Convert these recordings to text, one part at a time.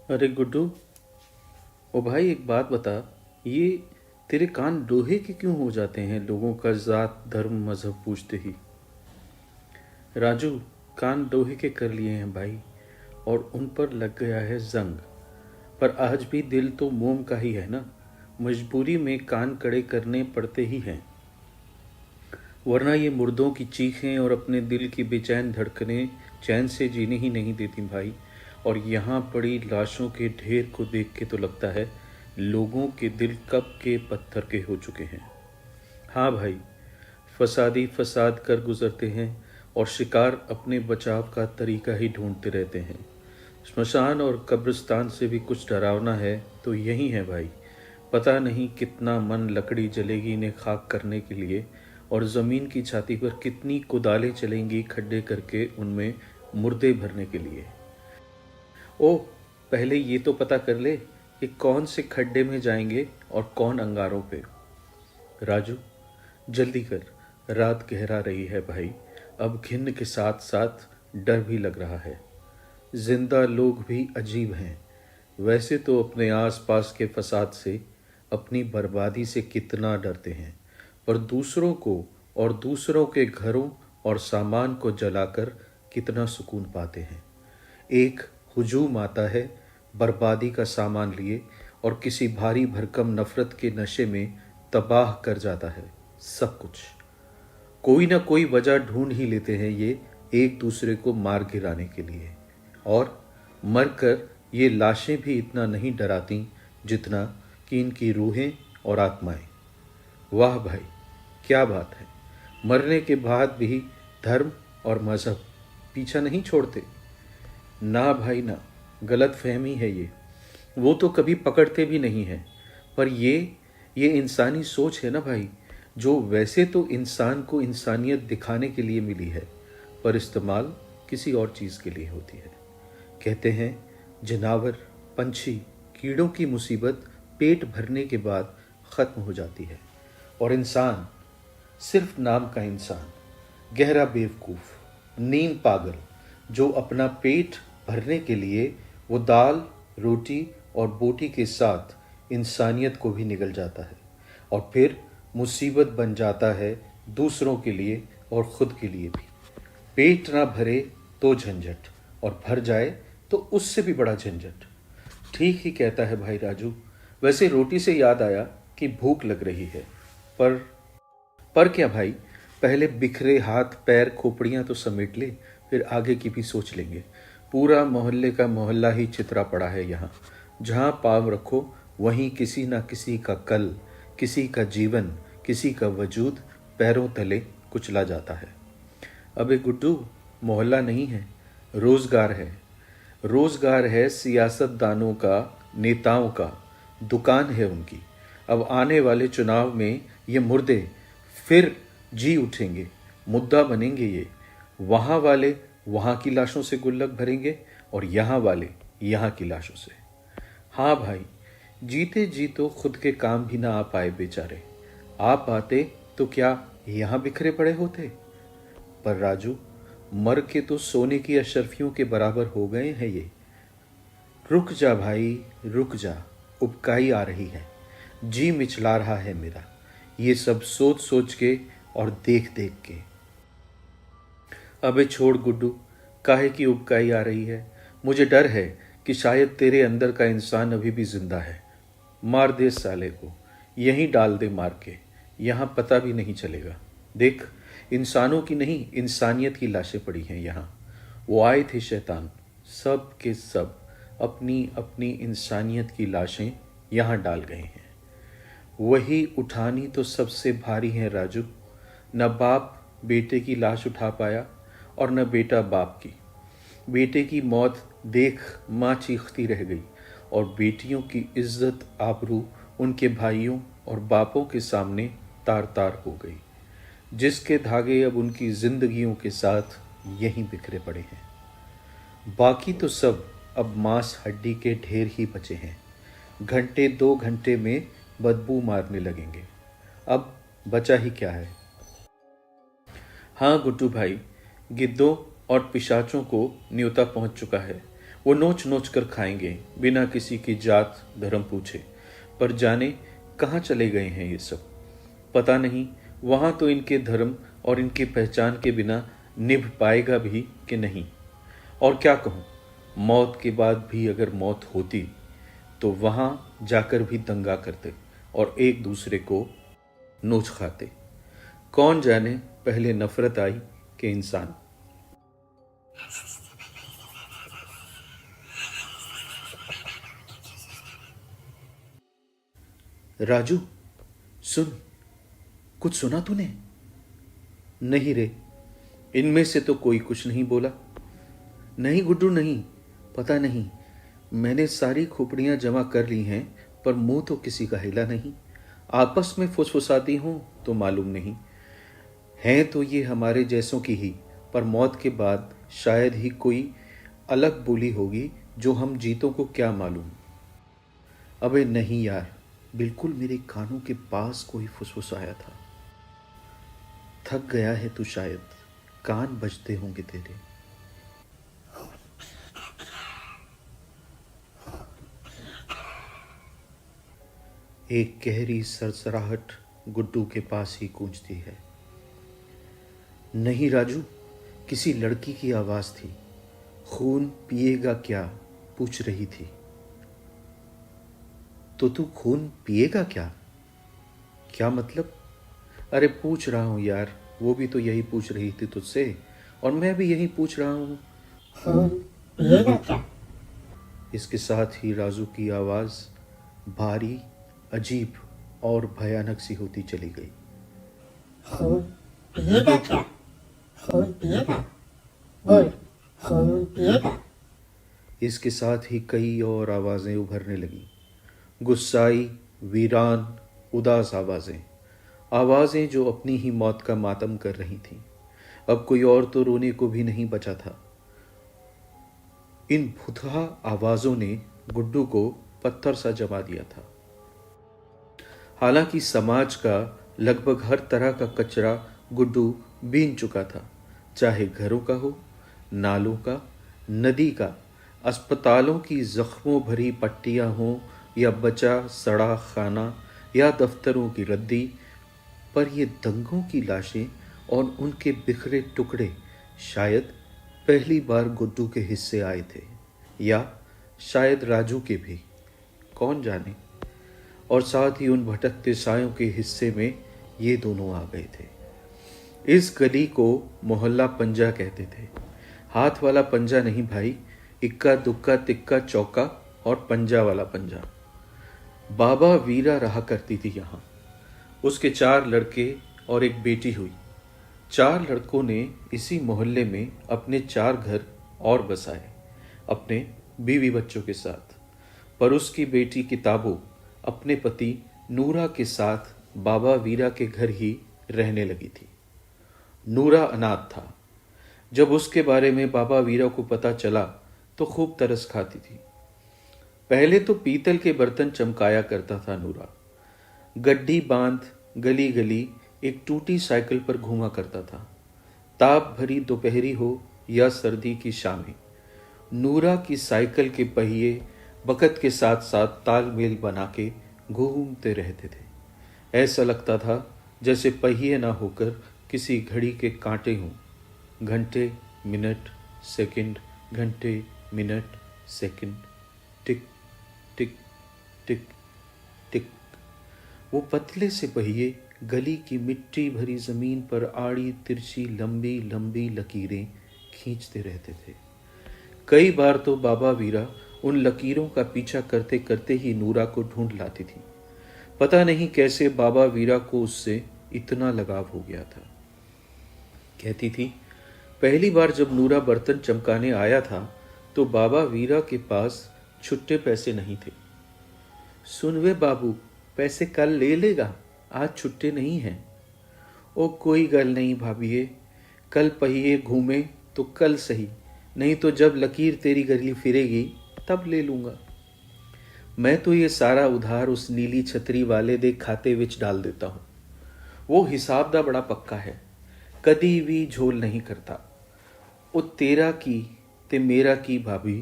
अरे गुड्डू, ओ भाई एक बात बता। ये तेरे कान लोहे के क्यों हो जाते हैं लोगों का जात धर्म मजहब पूछते ही। राजू, कान लोहे के कर लिए हैं भाई, और उन पर लग गया है जंग। पर आज भी दिल तो मोम का ही है ना। मजबूरी में कान कड़े करने पड़ते ही हैं, वरना ये मुर्दों की चीखें और अपने दिल की बेचैन धड़कनें चैन से जीने ही नहीं देती भाई। और यहाँ पड़ी लाशों के ढेर को देख के तो लगता है लोगों के दिल कब के पत्थर के हो चुके हैं। हाँ भाई, फसादी फसाद कर गुजरते हैं और शिकार अपने बचाव का तरीका ही ढूंढते रहते हैं। स्मशान और कब्रिस्तान से भी कुछ डरावना है तो यही है भाई। पता नहीं कितना मन लकड़ी जलेगी इन्हें खाक करने के लिए, और ज़मीन की छाती पर कितनी कुदालें चलेंगी खड्डे करके उनमें मुर्दे भरने के लिए। ओह, पहले ये तो पता कर ले कि कौन से खड्डे में जाएंगे और कौन अंगारों पे। राजू, जल्दी कर, रात गहरा रही है भाई। अब घिन के साथ साथ डर भी लग रहा है। जिंदा लोग भी अजीब हैं। वैसे तो अपने आसपास के फसाद से, अपनी बर्बादी से कितना डरते हैं, पर दूसरों को और दूसरों के घरों और सामान को जलाकर कितना सुकून पाते हैं। एक हुजूम आता है बर्बादी का सामान लिए, और किसी भारी भरकम नफरत के नशे में तबाह कर जाता है सब कुछ। कोई ना कोई वजह ढूंढ ही लेते हैं ये एक दूसरे को मार गिराने के लिए। और मरकर ये लाशें भी इतना नहीं डराती जितना कि इनकी रूहें और आत्माएं। वाह भाई, क्या बात है। मरने के बाद भी धर्म और मजहब पीछा नहीं छोड़ते। ना भाई ना, गलत फहमी है ये। वो तो कभी पकड़ते भी नहीं हैं। पर ये इंसानी सोच है ना भाई, जो वैसे तो इंसान को इंसानियत दिखाने के लिए मिली है, पर इस्तेमाल किसी और चीज़ के लिए होती है। कहते हैं जनावर, पंछी, कीड़ों की मुसीबत पेट भरने के बाद ख़त्म हो जाती है, और इंसान, सिर्फ नाम का इंसान, गहरा बेवकूफ़, नीम पागल, जो अपना पेट भरने के लिए वो दाल, रोटी और बोटी के साथ इंसानियत को भी निगल जाता है, और फिर मुसीबत बन जाता है दूसरों के लिए और ख़ुद के लिए भी। पेट ना भरे तो झंझट, और भर जाए तो उससे भी बड़ा झंझट। ठीक ही कहता है भाई राजू। वैसे रोटी से याद आया कि भूख लग रही है। पर पर क्या भाई, पहले बिखरे हाथ पैर खोपड़ियां तो समेट ले, फिर आगे की भी सोच लेंगे। पूरा मोहल्ले का मोहल्ला ही चितरा पड़ा है यहाँ। जहाँ पाँव रखो वहीं किसी ना किसी का कल, किसी का जीवन, किसी का वजूद पैरों तले कुचला जाता है। अबे गुड्डू, मोहल्ला नहीं है, रोजगार है। रोजगार है सियासतदानों का, नेताओं का, दुकान है उनकी। अब आने वाले चुनाव में ये मुर्दे फिर जी उठेंगे, मुद्दा बनेंगे ये। वहाँ वाले वहाँ की लाशों से गुल्लक भरेंगे, और यहाँ वाले यहाँ की लाशों से। हाँ भाई, जीते जी तो खुद के काम भी ना आ पाए बेचारे। आप पाते तो क्या यहाँ बिखरे पड़े होते। पर राजू, मर के तो सोने की अशर्फियों के बराबर हो गए हैं ये। रुक जा भाई, रुक जा, उबकाई आ रही है, जी मिचला रहा है मेरा, ये सब सोच सोच के और देख देख के। अबे छोड़ गुड्डू, काहे की उबकाई आ रही है। मुझे डर है कि शायद तेरे अंदर का इंसान अभी भी जिंदा है। मार दे साले को, यहीं डाल दे मार के, यहाँ पता भी नहीं चलेगा। देख, इंसानों की नहीं इंसानियत की लाशें पड़ी हैं यहाँ। वो आए थे शैतान, सब के सब अपनी अपनी इंसानियत की लाशें यहाँ डाल गए हैं। वही उठानी तो सबसे भारी है राजू। न बाप बेटे की लाश उठा पाया, और न बेटा बाप की। बेटे की मौत देख माँ चीखती रह गई, और बेटियों की इज्जत आबरू उनके भाइयों और बापों के सामने तार तार हो गई, जिसके धागे अब उनकी जिंदगियों के साथ यहीं बिखरे पड़े हैं। बाकी तो सब अब मांस हड्डी के ढेर ही बचे हैं। घंटे 2 घंटे में बदबू मारने लगेंगे। अब बचा ही क्या है। हाँ गुड्डू भाई, गिद्धों और पिशाचों को न्योता पहुंच चुका है। वो नोच नोच कर खाएंगे बिना किसी की जात धर्म पूछे। पर जाने कहाँ चले गए हैं ये सब, पता नहीं वहां तो इनके धर्म और इनकी पहचान के बिना निभ पाएगा भी कि नहीं। और क्या कहूँ, मौत के बाद भी अगर मौत होती तो वहां जाकर भी दंगा करते और एक दूसरे को नोच खाते। कौन जाने पहले नफरत आई कि इंसान। राजू, सुन, कुछ सुना तूने? नहीं रे, इनमें से तो कोई कुछ नहीं बोला। नहीं गुड्डू नहीं, पता नहीं, मैंने सारी खोपड़ियां जमा कर ली हैं पर मुंह तो किसी का हिला नहीं। आपस में फुसफुसाती हूं तो मालूम नहीं। हैं तो ये हमारे जैसों की ही, पर मौत के बाद शायद ही कोई अलग बोली होगी जो हम जीतों को क्या मालूम। अबे नहीं यार, बिल्कुल मेरे कानों के पास कोई फुसफुसाया था। थक गया है तू शायद, कान बजते होंगे तेरे। एक गहरी सरसराहट गुड्डू के पास ही गूंजती है। नहीं राजू, किसी लड़की की आवाज थी। खून पिएगा क्या पूछ रही थी। तो तू खून पिएगा क्या? क्या मतलब? अरे पूछ रहा हूं यार, वो भी तो यही पूछ रही थी तुझसे और मैं भी यही पूछ रहा हूं। खून पिएगा क्या? इसके साथ ही राजू की आवाज भारी, अजीब और भयानक सी होती चली गई। खून पिएगा क्या? खून पिएगा? बोल, खून पिएगा? इसके साथ ही कई और आवाजें उभरने लगीं। गुस्साई, वीरान, उदास आवाजें। आवाजें जो अपनी ही मौत का मातम कर रही थीं। अब कोई और तो रोने को भी नहीं बचा था। इन भुतहा आवाजों ने गुड्डू को पत्थर सा जमा दिया था। हालांकि समाज का लगभग हर तरह का कचरा गुड्डू बीन चुका था, चाहे घरों का हो, नालों का, नदी का, अस्पतालों की जख्मों भरी पट्टियां हों या बचा सड़ा खाना या दफ्तरों की रद्दी। पर ये दंगों की लाशें और उनके बिखरे टुकड़े शायद पहली बार गुड्डू के हिस्से आए थे, या शायद राजू के भी, कौन जाने। और साथ ही उन भटकते सायों के हिस्से में ये दोनों आ गए थे। इस गली को मोहल्ला पंजा कहते थे। हाथ वाला पंजा नहीं भाई, इक्का दुक्का तिक्का चौका और पंजा वाला पंजा। बाबा वीरा रहा करती थी यहाँ। उसके 4 लड़के और एक बेटी हुई। 4 लड़कों ने इसी मोहल्ले में अपने 4 घर और बसाए, अपने बीवी बच्चों के साथ। पर उसकी बेटी किताबों अपने पति नूरा के साथ बाबा वीरा के घर ही रहने लगी थी। नूरा अनाथ था। जब उसके बारे में बाबा वीरा को पता चला तो खूब तरस खाती थी। पहले तो पीतल के बर्तन चमकाया करता था नूरा। गड्डी बांध गली गली एक टूटी साइकिल पर घूमा करता था। ताप भरी दोपहरी हो या सर्दी की शामें, नूरा की साइकिल के पहिए वक़्त के साथ साथ तालमेल बना के घूमते रहते थे। ऐसा लगता था जैसे पहिए ना होकर किसी घड़ी के कांटे हों। घंटे, मिनट, सेकंड, घंटे, मिनट, सेकंड, टिक टिक टिक टिक। वो पतले से पहिए गली की मिट्टी भरी जमीन पर आड़ी तिरछी लंबी लंबी लकीरें खींचते रहते थे। कई बार तो बाबा वीरा उन लकीरों का पीछा करते करते ही नूरा को ढूंढ लाती थी। पता नहीं कैसे बाबा वीरा को उससे इतना लगाव हो गया था। कहती थी, पहली बार जब नूरा बर्तन चमकाने आया था तो बाबा वीरा के पास छुट्टे पैसे नहीं थे। सुन वे बाबू, पैसे कल ले लेगा, आज छुट्टे नहीं हैं। ओ कोई गल नहीं भाभीए, कल पहिए घूमे तो कल सही, नहीं तो जब लकीर तेरी गली फिरेगी तब ले लूंगा। मैं तो ये सारा उधार उस नीली छतरी वाले दे खाते विच डाल देता हूं। वो हिसाब दा बड़ा पक्का है, कदी भी झोल नहीं करता। ओ तेरा की ते मेरा की भाभी,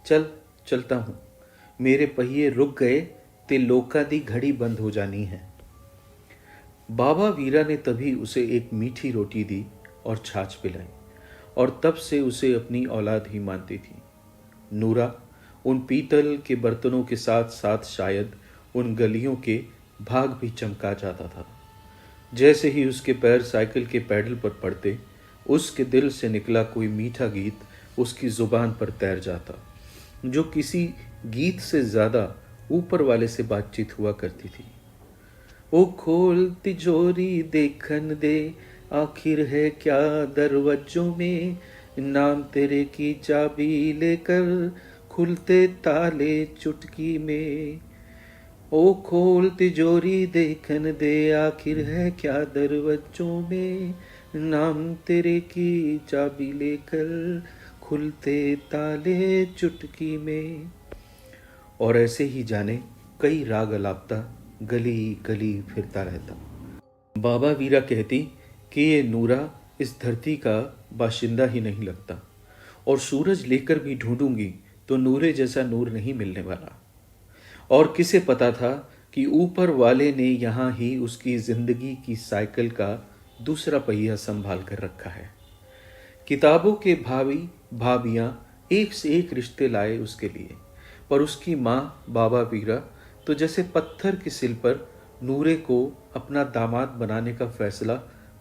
चल चलता हूँ, मेरे पहिए रुक गए ते लोका दी घड़ी बंद हो जानी है। बाबा वीरा ने तभी उसे एक मीठी रोटी दी और छाछ पिलाई, और तब से उसे अपनी औलाद ही मानती थी। नूरा उन पीतल के बर्तनों के साथ साथ शायद उन गलियों के भाग भी चमका जाता था। जैसे ही उसके पैर साइकिल के पैडल पर पड़ते, उसके दिल से निकला कोई मीठा गीत उसकी जुबान पर तैर जाता, जो किसी गीत से ज्यादा ऊपर वाले से बातचीत हुआ करती थी। ओ खोल तिजोरी देखन दे, आखिर है क्या दरवाजों में, नाम तेरे की चाबी लेकर खुलते ताले चुटकी में। ओ खोल तिजोरी देखन दे, आखिर है क्या दरवाजों में, नाम तेरे की चाबी लेकर खुलते ताले चुटकी में। और ऐसे ही जाने कई राग अलापता गली गली फिरता रहता। बाबा वीरा कहती कि ये नूरा इस धरती का बाशिंदा ही नहीं लगता, और सूरज लेकर भी ढूंढूंगी तो नूरे जैसा नूर नहीं मिलने वाला। और किसे पता था कि ऊपर वाले ने यहाँ ही उसकी जिंदगी की साइकिल का दूसरा पहिया संभाल कर रखा है। किताबों के भाभी भाभियां एक से एक रिश्ते लाए उसके लिए, पर उसकी माँ बाबा वीरा तो जैसे पत्थर के सिल पर नूरे को अपना दामाद बनाने का फैसला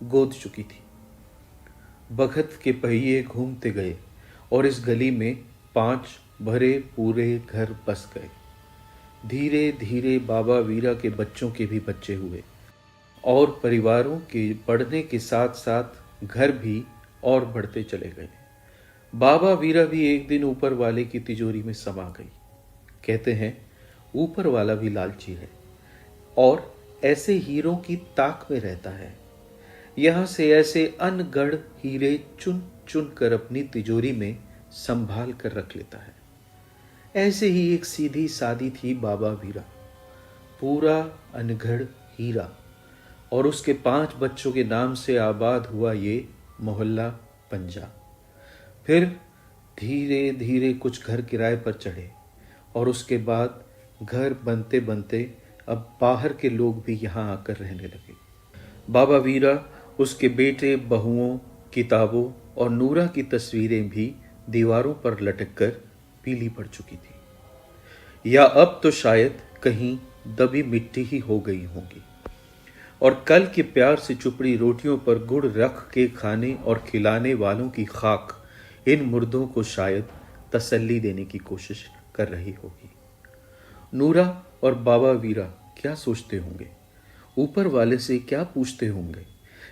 गोद चुकी थी। बखत के पहिए घूमते गए और इस गली में 5 भरे पूरे घर बस गए। धीरे धीरे बाबा वीरा के बच्चों के भी बच्चे हुए, और परिवारों के बढ़ने के साथ साथ घर भी और बढ़ते चले गए। बाबा वीरा भी एक दिन ऊपर वाले की तिजोरी में समा गई। कहते हैं ऊपर वाला भी लालची है और ऐसे हीरों की ताक में रहता है। यहां से ऐसे अनगढ़ हीरे चुन चुन कर अपनी तिजोरी में संभाल कर रख लेता है। ऐसे ही एक सीधी सादी थी बाबा वीरा, पूरा अनगढ़ हीरा, और उसके 5 बच्चों के नाम से आबाद हुआ ये मोहल्ला पंजा। फिर धीरे धीरे कुछ घर किराए पर चढ़े, और उसके बाद घर बनते बनते अब बाहर के लोग भी यहाँ आकर रहने लगे। बाबा वीरा, उसके बेटे बहुओं, किताबों और नूरा की तस्वीरें भी दीवारों पर लटककर पीली पड़ चुकी थी, या अब तो शायद कहीं दबी मिट्टी ही हो गई होंगी। और कल के प्यार से चुपड़ी रोटियों पर गुड़ रख के खाने और खिलाने वालों की खाक इन मुर्दों को शायद तसल्ली देने की कोशिश कर रही होगी। नूरा और बाबा वीरा क्या सोचते होंगे, ऊपर वाले से क्या पूछते होंगे।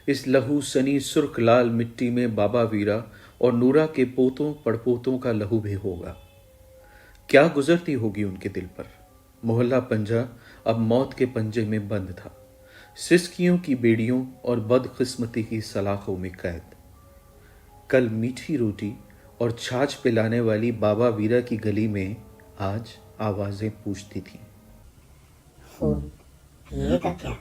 इस लहू सनी सुर्ख लाल मिट्टी में बाबा वीरा और नूरा के पोतों पड़पोतों का लहू भी होगा। क्या गुजरती होगी उनके दिल पर। मोहल्ला पंजा अब मौत के पंजे में बंद था, सिसकियों की बेड़ियों और बदकिस्मती की सलाखों में कैद। कल मीठी रोटी और छाछ पिलाने वाली बाबा वीरा की गली में आज आवाजें पूछती थीं, खून पिएगा क्या?